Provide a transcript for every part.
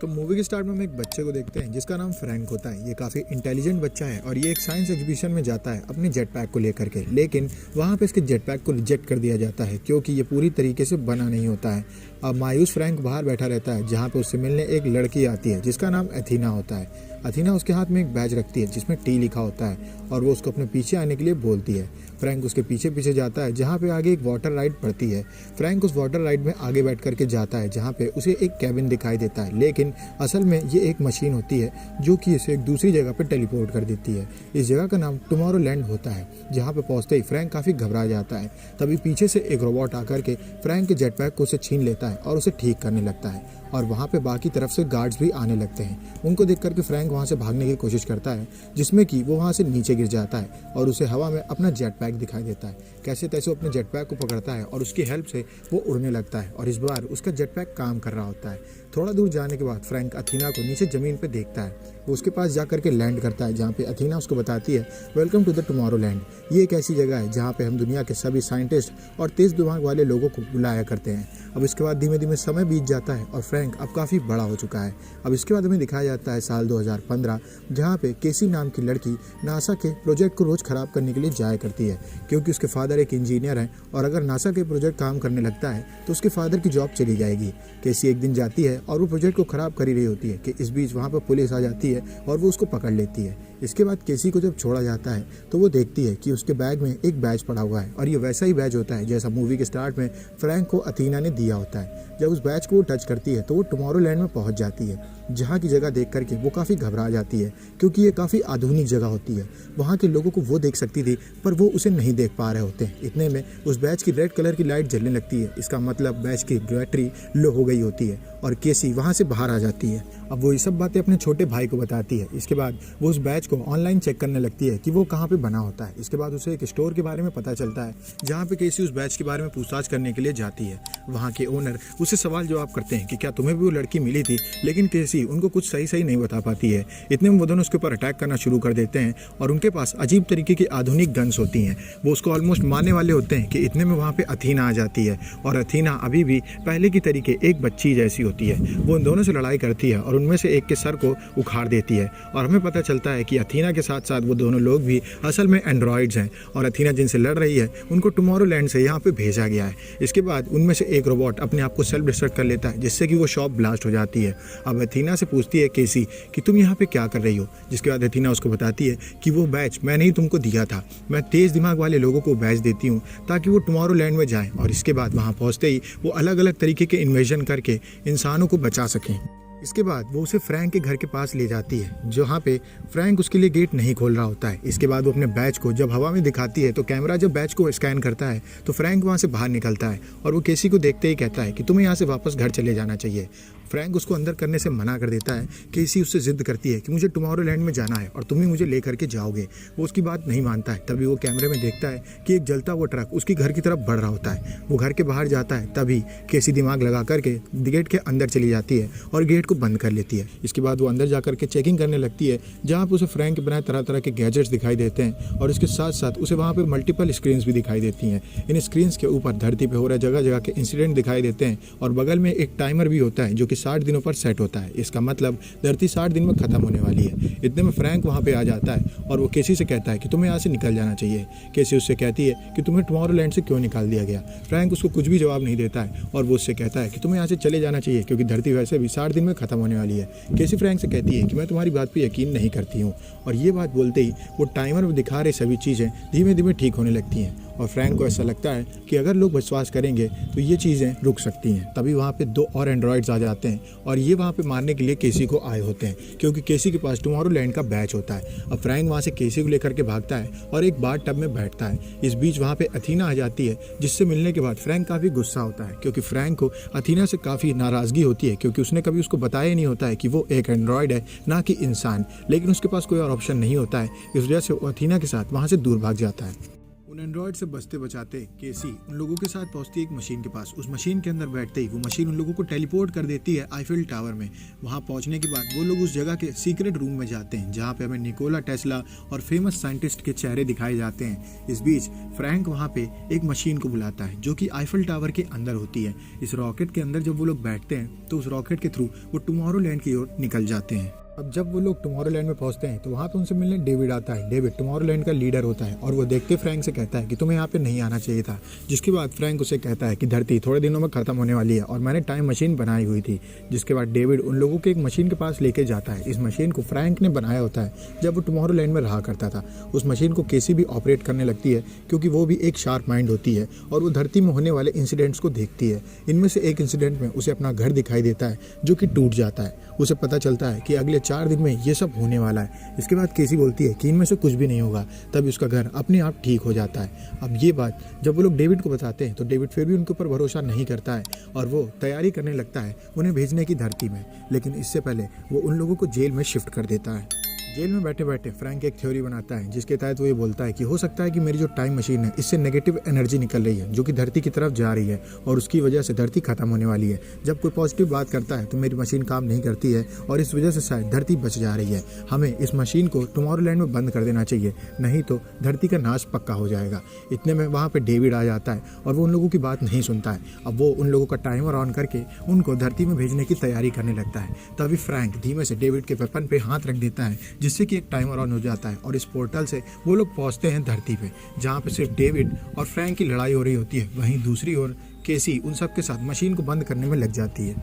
तो मूवी के स्टार्ट में हम एक बच्चे को देखते हैं जिसका नाम फ्रैंक होता है। ये काफ़ी इंटेलिजेंट बच्चा है और ये एक साइंस एग्जीबिशन में जाता है अपने जेट पैक को लेकर के, लेकिन वहाँ पे इसके जेट पैक को रिजेक्ट कर दिया जाता है क्योंकि ये पूरी तरीके से बना नहीं होता है। अब मायूस फ्रैंक बाहर बैठा रहता है जहाँ पे उससे मिलने एक लड़की आती है जिसका नाम एथीना होता है। अथीना उसके हाथ में एक बैज रखती है जिसमें टी लिखा होता है और वो उसको अपने पीछे आने के लिए बोलती है। फ्रैंक उसके पीछे पीछे जाता है जहाँ पे आगे एक वाटर राइड पड़ती है। फ्रैंक उस वाटर राइड में आगे बैठ करके जाता है जहाँ पे उसे एक कैबिन दिखाई देता है, लेकिन असल में ये एक मशीन होती है जो कि इसे एक दूसरी जगह पे टेलीपोर्ट कर देती है। इस जगह का नाम टुमारोलैंड होता है। जहाँ पे पहुँचते ही फ्रैंक काफ़ी घबरा जाता है। तभी पीछे से एक रोबोट आकर के फ्रैंक के जेट पैक को उसे छीन लेता है और उसे ठीक करने लगता है और वहाँ पे बाकी तरफ से गार्ड्स भी आने लगते हैं। उनको देख करके फ्रैंक वहाँ से भागने की कोशिश करता है जिसमें कि वो वहाँ से नीचे गिर जाता है और उसे हवा में अपना जेट पैक दिखाई देता है। कैसे तैसे वो अपने जेट पैक को पकड़ता है और उसकी हेल्प से वो उड़ने लगता है और इस बार उसका जेट पैक काम कर रहा होता है। थोड़ा दूर जाने के बाद फ्रैंक अथीना को नीचे ज़मीन पे देखता है। वो उसके पास जा करके लैंड करता है जहाँ पे अथीना उसको बताती है, वेलकम टू द टुमारोलैंड। ये एक ऐसी जगह है जहाँ पे हम दुनिया के सभी साइंटिस्ट और तेज़ दिमाग वाले लोगों को बुलाया करते हैं। अब इसके बाद धीमे धीमे समय बीत जाता है और फ्रैंक अब काफ़ी बड़ा हो चुका है। अब इसके बाद हमें दिखाया जाता है साल 2015, जहाँ पे केसी नाम की लड़की नासा के प्रोजेक्ट को रोज़ ख़राब करने के लिए जाया करती है क्योंकि उसके फादर एक इंजीनियर हैं और अगर नासा के प्रोजेक्ट काम करने लगता है तो उसके फादर की जॉब चली जाएगी। केसी एक दिन जाती है और वो प्रोजेक्ट को ख़राब कर ही रही होती है कि इस बीच वहाँ पर पुलिस आ जाती है और वो उसको पकड़ लेती है। इसके बाद केसी को जब छोड़ा जाता है तो वो देखती है कि उसके बैग में एक बैज पड़ा हुआ है और ये वैसा ही बैज होता है जैसा मूवी के स्टार्ट में फ्रैंक को अथीना ने दिया होता है। जब उस बैज को वो टच करती है तो वो टुमारोलैंड में पहुंच जाती है, जहाँ की जगह देख करके वो काफ़ी घबरा जाती है क्योंकि ये काफ़ी आधुनिक जगह होती है। वहाँ के लोगों को वो देख सकती थी पर वो उसे नहीं देख पा रहे होते हैं। इतने में उस बैज की रेड कलर की लाइट जलने लगती है। इसका मतलब बैज की बैटरी लो हो गई होती है और केसी वहाँ से बाहर आ जाती है। अब वो ये सब बातें अपने छोटे भाई को बताती है। इसके बाद वो उस बैच को ऑनलाइन चेक करने लगती है कि वो कहाँ पे बना होता है। इसके बाद उसे एक स्टोर के बारे में पता चलता है जहाँ पे केसी उस बैच के बारे में पूछताछ करने के लिए जाती है। वहाँ के ओनर उससे सवाल जवाब करते हैं कि क्या तुम्हें भी वो लड़की मिली थी, लेकिन केसी उनको कुछ सही नहीं बता पाती है। इतने में वो दोनों उसके ऊपर अटैक करना शुरू कर देते हैं और उनके पास अजीब तरीके की आधुनिक गन्स होती हैं। वो उसको ऑलमोस्ट मारने वाले होते हैं कि इतने में वहाँ पे अथीना आ जाती है और अथीना अभी भी पहले की तरीके एक बच्ची जैसी होती है। वो उन दोनों से लड़ाई करती है और उनमें से एक के सर को उखाड़ देती है और हमें पता चलता है कि अथीना के साथ साथ वो दोनों लोग भी असल में एंड्रॉइड्स हैं और अथीना जिनसे लड़ रही है उनको टुमारोलैंड से यहाँ पे भेजा गया है। इसके बाद उनमें से एक रोबोट अपने आप को सेल्फ डिस्ट्रक्ट कर लेता है जिससे कि वो शॉप ब्लास्ट हो जाती है। अब अथीना से पूछती है केसी कि तुम यहाँ पे क्या कर रही हो, जिसके बाद अथीना उसको बताती है कि वो बैच मैंने ही तुमको दिया था। मैं तेज़ दिमाग वाले लोगों को बैच देती हूँ ताकि वो टुमारोलैंड में जाएं और इसके बाद वहाँ पहुँचते ही वो अलग अलग तरीके के इन्वेजन करके इंसानों को बचा सकें। इसके बाद वो उसे फ्रैंक के घर के पास ले जाती है जहाँ पे फ्रैंक उसके लिए गेट नहीं खोल रहा होता है। इसके बाद वो अपने बैच को जब हवा में दिखाती है तो कैमरा जब बैच को स्कैन करता है तो फ्रैंक वहाँ से बाहर निकलता है और वो केसी को देखते ही कहता है कि तुम्हें यहाँ से वापस घर चले जाना चाहिए। फ्रैंक उसको अंदर करने से मना कर देता है। केसी उससे जिद करती है कि मुझे टुमारोलैंड में जाना है और तुम ही मुझे ले करके जाओगे। वो उसकी बात नहीं मानता है। तभी वो कैमरे में देखता है कि एक जलता हुआ ट्रक उसके घर की तरफ बढ़ रहा होता है। वो घर के बाहर जाता है, तभी केसी दिमाग लगा करके गेट के अंदर चली जाती है और गेट को बंद कर लेती है। इसके बाद वो अंदर जा करके चेकिंग करने लगती है जहाँ पर उसे फ्रैंक के बनाए तरह तरह के गैजेट्स दिखाई देते हैं और इसके साथ साथ उसे वहाँ पर मल्टीपल स्क्रीन्स भी दिखाई देती हैं। इन स्क्रीन्स के ऊपर धरती पर हो रहे जगह जगह के इंसिडेंट दिखाई देते हैं और बगल में एक टाइमर भी होता है जो कि 60 दिनों पर सेट होता है। इसका मतलब धरती 60 दिन में खत्म होने वाली है। इतने में फ्रैंक वहाँ पे आ जाता है और वो केसी से कहता है कि तुम्हें यहाँ से निकल जाना चाहिए। केसी उससे कहती है कि तुम्हें टुमारोलैंड से क्यों निकाल दिया गया। फ्रैंक उसको कुछ भी जवाब नहीं देता है और वो उससे कहता है कि तुम्हें यहाँ से चले जाना चाहिए क्योंकि धरती वैसे भी 60 दिन में खत्म होने वाली है। केसी फ्रैंक से कहती है कि मैं तुम्हारी बात पर यकीन नहीं करती हूँ और ये बात बोलते ही वो टाइमर में दिखा रहे सभी चीज़ें धीमे धीमे ठीक होने लगती हैं और फ्रैंक को ऐसा लगता है कि अगर लोग विश्वास करेंगे तो ये चीज़ें रुक सकती हैं। तभी वहाँ पे 2 और एंड्रॉइड्स आ जाते हैं और ये वहाँ पे मारने के लिए केसी को आए होते हैं क्योंकि केसी के पास टुमारोलैंड का बैच होता है। अब फ्रैंक वहाँ से केसी को लेकर के भागता है और एक बाथ टब में बैठता है। इस बीच वहाँ पे अथीना आ जाती है जिससे मिलने के बाद फ्रैंक काफ़ी गुस्सा होता है क्योंकि फ्रैंक को अथीना से काफ़ी नाराज़गी होती है क्योंकि उसने कभी उसको बताया नहीं होता है कि वो एक एंड्रॉयड है ना कि इंसान, लेकिन उसके पास कोई और ऑप्शन नहीं होता है। इस वजह से वो अथीना के साथ वहाँ से दूर भाग जाता है। उन एंड्रॉयड से बचते बचाते केसी उन लोगों के साथ पहुंचती है एक मशीन के पास। उस मशीन के अंदर बैठते ही वो मशीन उन लोगों को टेलीपोर्ट कर देती है आईफिल टावर में। वहां पहुंचने के बाद वो लोग उस जगह के सीक्रेट रूम में जाते हैं जहां पे हमें निकोला टेस्ला और फेमस साइंटिस्ट के चेहरे दिखाए जाते हैं। इस बीच फ्रैंक वहां पे एक मशीन को बुलाता है जो कि आईफिल टावर के अंदर होती है। इस रॉकेट के अंदर जब वो लोग बैठते हैं तो उस रॉकेट के थ्रू वो टुमारोलैंड की ओर निकल जाते हैं। अब जब वो लोग टुमारोलैंड में पहुंचते हैं तो वहाँ पे उनसे मिलने डेविड आता है। डेविड टुमारोलैंड का लीडर होता है और वो देखते फ्रैंक से कहता है कि तुम्हें यहाँ पे नहीं आना चाहिए था। जिसके बाद फ्रैंक उसे कहता है कि धरती थोड़े दिनों में खत्म होने वाली है और मैंने टाइम मशीन बनाई हुई थी। जिसके बाद डेविड उन लोगों के एक मशीन के पास लेके जाता है। इस मशीन को फ्रैंक ने बनाया होता है जब वो टुमारोलैंड में रहा करता था। उस मशीन को केसी भी ऑपरेट करने लगती है क्योंकि वो भी एक शार्प माइंड होती है और वो धरती में होने वाले इंसिडेंट्स को देखती है। इनमें से एक इंसिडेंट में उसे अपना घर दिखाई देता है जो कि टूट जाता है। उसे पता चलता है कि अगले 4 दिन में ये सब होने वाला है। इसके बाद केसी बोलती है कि इनमें से कुछ भी नहीं होगा, तभी उसका घर अपने आप ठीक हो जाता है। अब ये बात जब वो लोग डेविड को बताते हैं तो डेविड फिर भी उनके ऊपर भरोसा नहीं करता है और वो तैयारी करने लगता है उन्हें भेजने की धरती में। लेकिन इससे पहले वो उन लोगों को जेल में शिफ्ट कर देता है। जेल में बैठे बैठे फ्रैंक एक थ्योरी बनाता है जिसके तहत वो ये बोलता है कि हो सकता है कि मेरी जो टाइम मशीन है इससे नेगेटिव एनर्जी निकल रही है जो कि धरती की तरफ जा रही है और उसकी वजह से धरती खत्म होने वाली है। जब कोई पॉजिटिव बात करता है तो मेरी मशीन काम नहीं करती है और इस वजह से शायद धरती बच जा रही है। हमें इस मशीन को टुमारोलैंड में बंद कर देना चाहिए, नहीं तो धरती का नाश पक्का हो जाएगा। इतने में वहाँ पर डेविड आ जाता है और वो उन लोगों की बात नहीं सुनता है। अब वो उन लोगों का टाइमर ऑन करके उनको धरती में भेजने की तैयारी करने लगता है। तभी फ्रैंक धीमे से डेविड के वेपन पे हाथ रख देता है जिससे कि एक टाइमर हो जाता है और इस पोर्टल से वो लोग पहुंचते हैं धरती पे जहां पे सिर्फ डेविड और फ्रैंक की लड़ाई हो रही होती है। वहीं दूसरी ओर केसी उन सब के साथ मशीन को बंद करने में लग जाती है।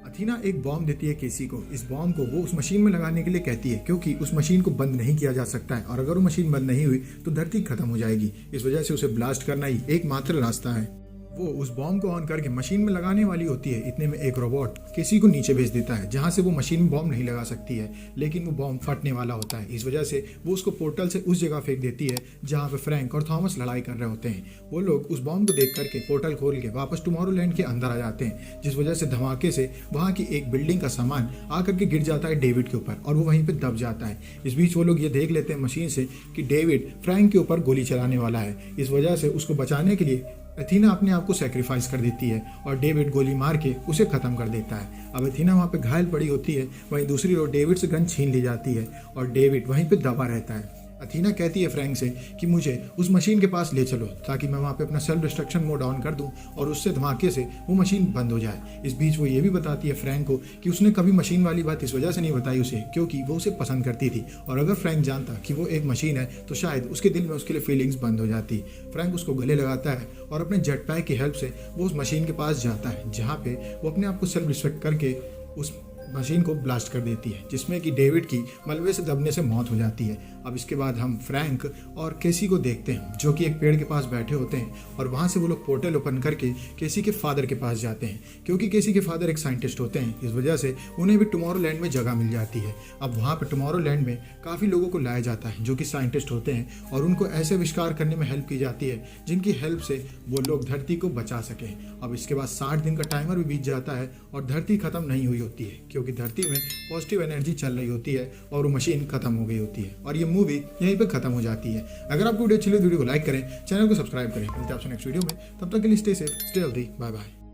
अथीना एक बॉम्ब देती है केसी को। इस बॉम्ब को वो उस मशीन में लगाने के लिए कहती है क्योंकि उस मशीन को बंद नहीं किया जा सकता है और अगर वो मशीन बंद नहीं हुई तो धरती खत्म हो जाएगी। इस वजह से उसे ब्लास्ट करना ही एकमात्र रास्ता है। वो उस बॉम्ब को ऑन करके मशीन में लगाने वाली होती है। इतने में एक रोबोट केसी को नीचे भेज देता है जहां से वो मशीन में बॉम्ब नहीं लगा सकती है, लेकिन वो बॉम्ब फटने वाला होता है। इस वजह से वो उसको पोर्टल से उस जगह फेंक देती है जहां पे फ्रैंक और थॉमस लड़ाई कर रहे होते हैं। वो लोग उस बॉम्ब को देख करके पोर्टल खोल के वापस टुमारोलैंड के अंदर आ जाते हैं, जिस वजह से धमाके से वहाँ की एक बिल्डिंग का सामान आकर के गिर जाता है डेविड के ऊपर और वो वहीं पर दब जाता है। इस बीच वो लोग ये देख लेते हैं मशीन से कि डेविड फ्रैंक के ऊपर गोली चलाने वाला है। इस वजह से उसको बचाने के लिए अथीना अपने आप को सेक्रीफाइस कर देती है और डेविड गोली मार के उसे खत्म कर देता है। अब अथीना वहाँ पे घायल पड़ी होती है, वहीं दूसरी ओर डेविड से गन छीन ली जाती है और डेविड वहीं पे दबा रहता है। अथीना कहती है फ्रैंक से कि मुझे उस मशीन के पास ले चलो ताकि मैं वहाँ पे अपना सेल्फ डिस्ट्रक्शन मोड ऑन कर दूं और उससे धमाके से वो मशीन बंद हो जाए। इस बीच वो ये भी बताती है फ्रैंक को कि उसने कभी मशीन वाली बात इस वजह से नहीं बताई उसे क्योंकि वो उसे पसंद करती थी और अगर फ्रैंक जानता कि वो एक मशीन है तो शायद उसके दिल में उसके लिए फीलिंग्स बंद हो जाती। फ्रैंक उसको गले लगाता है और अपने जेट पैक की हेल्प से वो उस मशीन के पास जाता है जहाँ पे वो अपने आप को सेल्फ डिस्ट्रक्ट करके उस मशीन को ब्लास्ट कर देती है जिसमें कि डेविड की मलबे से दबने से मौत हो जाती है। अब इसके बाद हम फ्रैंक और केसी को देखते हैं जो कि एक पेड़ के पास बैठे होते हैं और वहाँ से वो लोग पोर्टल ओपन करके केसी के फादर के पास जाते हैं क्योंकि केसी के फादर एक साइंटिस्ट होते हैं। इस वजह से उन्हें भी टुमारोलैंड में जगह मिल जाती है। अब वहाँ पर टुमारोलैंड में काफ़ी लोगों को लाया जाता है जो कि साइंटिस्ट होते हैं और उनको ऐसे आविष्कार करने में हेल्प की जाती है जिनकी हेल्प से वो लोग धरती को बचा सकें। अब इसके बाद 60 दिन का टाइमर भी बीत जाता है और धरती खत्म नहीं हुई होती है क्योंकि धरती में पॉजिटिव एनर्जी चल रही होती है और वो मशीन खत्म हो गई होती है और ये मूवी यहीं पे खत्म हो जाती है। अगर आपको वीडियो अच्छी लगी वीडियो को लाइक करें, चैनल को सब्सक्राइब करें। मिलते हैं आपसे नेक्स्ट वीडियो में, तब तक के लिए stay safe, stay healthy, bye bye.